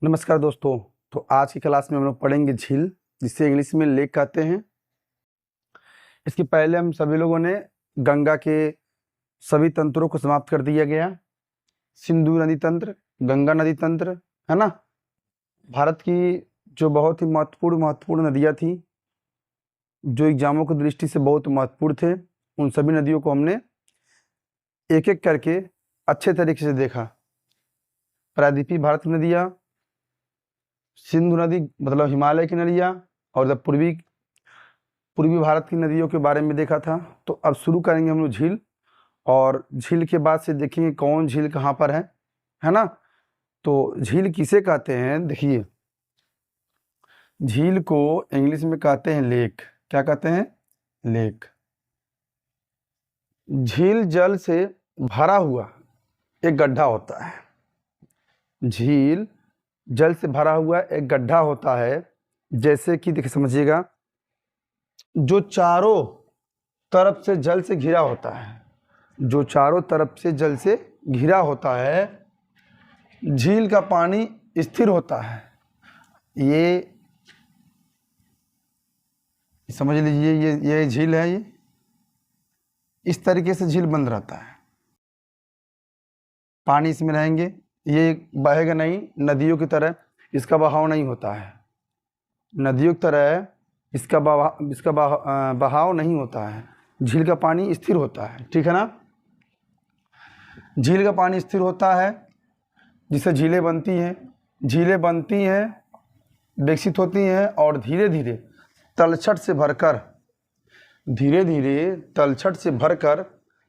नमस्कार दोस्तों। तो आज की क्लास में हम लोग पढ़ेंगे झील, जिसे इंग्लिश में लेक कहते हैं। इसके पहले हम सभी लोगों ने गंगा के सभी तंत्रों को समाप्त कर दिया गया। सिंधु नदी तंत्र, गंगा नदी तंत्र, है ना। भारत की जो बहुत ही महत्वपूर्ण नदियाँ थी, जो एग्जामों की दृष्टि से बहुत महत्वपूर्ण थे, उन सभी नदियों को हमने एक एक करके अच्छे तरीके से देखा। प्रायद्वीपीय भारत की नदियाँ, सिंधु नदी मतलब हिमालय की नदियाँ, और पूर्वी भारत की नदियों के बारे में देखा था। तो अब शुरू करेंगे हम लोग झील, और झील के बाद से देखेंगे कौन झील कहाँ पर है ना। तो झील किसे कहते हैं, देखिए, झील को इंग्लिश में कहते हैं लेक। क्या कहते हैं? लेक। झील जल से भरा हुआ एक गड्ढा होता है। झील जल से भरा हुआ एक गड्ढा होता है, जैसे कि देखिए, समझिएगा, जो चारों तरफ से जल से घिरा होता है। जो चारों तरफ से जल से घिरा होता है, झील का पानी स्थिर होता है। ये समझ लीजिए, ये झील है। ये इस तरीके से झील बंद रहता है, पानी इसमें रहेंगे, ये बहेगा नहीं। नदियों की तरह इसका बहाव नहीं होता है। नदियों की तरह इसका बहाव नहीं होता है। झील का पानी स्थिर होता है, ठीक है ना। झील का पानी स्थिर होता है, जिससे झीलें बनती हैं। झीलें बनती हैं, विकसित होती हैं, और धीरे धीरे तलछट से भरकर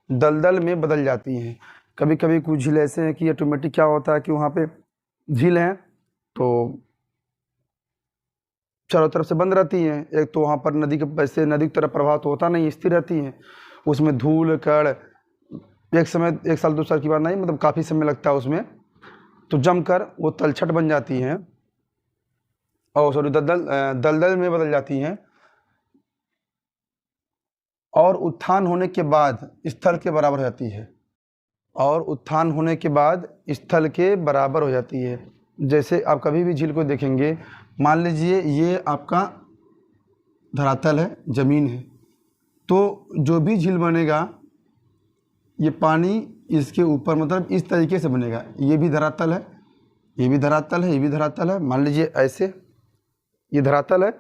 दलदल में बदल जाती हैं। कभी कभी कुछ झील ऐसे हैं कि ऑटोमेटिक क्या होता है कि वहाँ पे झील हैं तो चारों तरफ से बंद रहती हैं। एक तो वहाँ पर नदी के वैसे नदी की तरफ प्रवाह तो होता नहीं, स्थिर रहती हैं। उसमें धूल कण एक साल 2 साल की बात नहीं, मतलब काफ़ी समय लगता है उसमें, तो जमकर वो तलछट बन जाती हैं, और सॉरी दलदल में बदल जाती हैं, और उत्थान होने के बाद स्थल के बराबर हो जाती है। स्थल के बराबर हो जाती है। जैसे आप कभी भी झील को देखेंगे, मान लीजिए ये आपका धरातल है, ज़मीन है, तो जो भी झील बनेगा, ये पानी इसके ऊपर मतलब इस तरीके से बनेगा। ये भी धरातल है, ये भी धरातल है, ये भी धरातल है। मान लीजिए ऐसे ये धरातल है,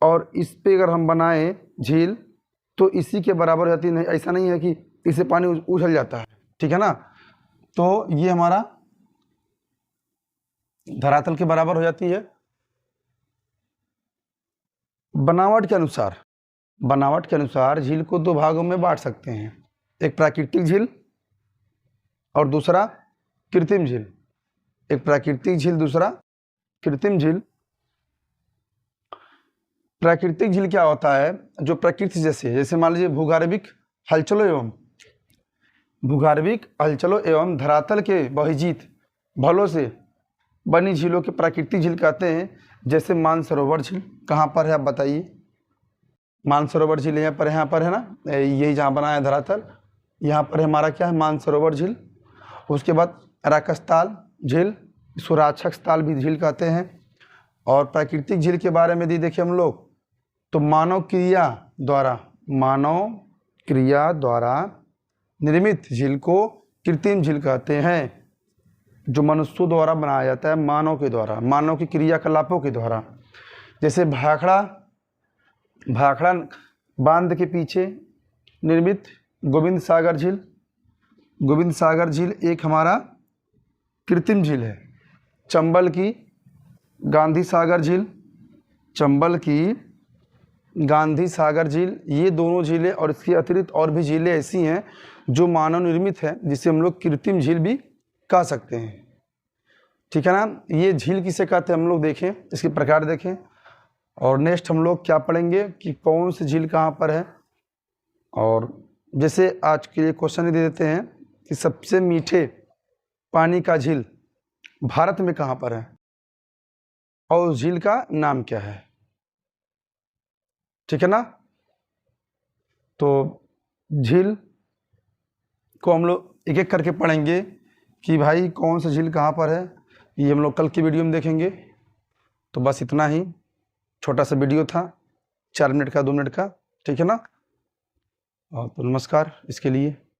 और इस पे अगर हम बनाएं झील तो इसी के बराबर रहती नहीं। ऐसा नहीं है कि इससे पानी उछल जाता है, ठीक है ना। तो ये हमारा धरातल के बराबर हो जाती है। बनावट के अनुसार झील को 2 भागों में बांट सकते हैं, एक प्राकृतिक झील और दूसरा कृत्रिम झील। एक प्राकृतिक झील, दूसरा कृत्रिम झील। प्राकृतिक झील क्या होता है? जो प्रकृति जैसे मान लीजिए भूगर्भिक हलचलों एवं धरातल के बहिर्जीत भलों से बनी झीलों के प्राकृतिक झील कहते हैं। जैसे मानसरोवर झील कहाँ पर है आप बताइए। मानसरोवर झील यहाँ पर है ना, यही जहाँ बना है धरातल, यहाँ पर हमारा क्या है, मानसरोवर झील। उसके बाद राकस्थाल झील, इसको राक्षसताल भी झील कहते हैं। और प्राकृतिक झील के बारे में देखिए हम लोग, तो मानव क्रिया द्वारा निर्मित झील को कृत्रिम झील कहते हैं, जो मनुष्यों द्वारा बनाया जाता है, मानव की क्रियाकलापों के द्वारा। जैसे भाखड़ा बांध के पीछे निर्मित गोविंद सागर झील एक हमारा कृत्रिम झील है। चंबल की गांधी सागर झील, ये दोनों झीलें, और इसके अतिरिक्त और भी झीलें ऐसी हैं जो मानव निर्मित है, जिसे हम लोग कृत्रिम झील भी कह सकते हैं, ठीक है ना। ये झील किसे कहते हैं हम लोग देखें, इसके प्रकार देखें। और नेक्स्ट हम लोग क्या पढ़ेंगे कि कौन सी झील कहाँ पर है। और जैसे आज के लिए क्वेश्चन दे देते हैं कि सबसे मीठे पानी का झील भारत में कहाँ पर है, और उस झील का नाम क्या है, ठीक है ना। तो झील को हम लोग एक एक करके पढ़ेंगे कि भाई कौन सा झील कहाँ पर है। ये हम लोग कल की वीडियो में देखेंगे। तो बस इतना ही छोटा सा वीडियो था, 4 मिनट का 2 मिनट का, ठीक है ना। तो नमस्कार इसके लिए।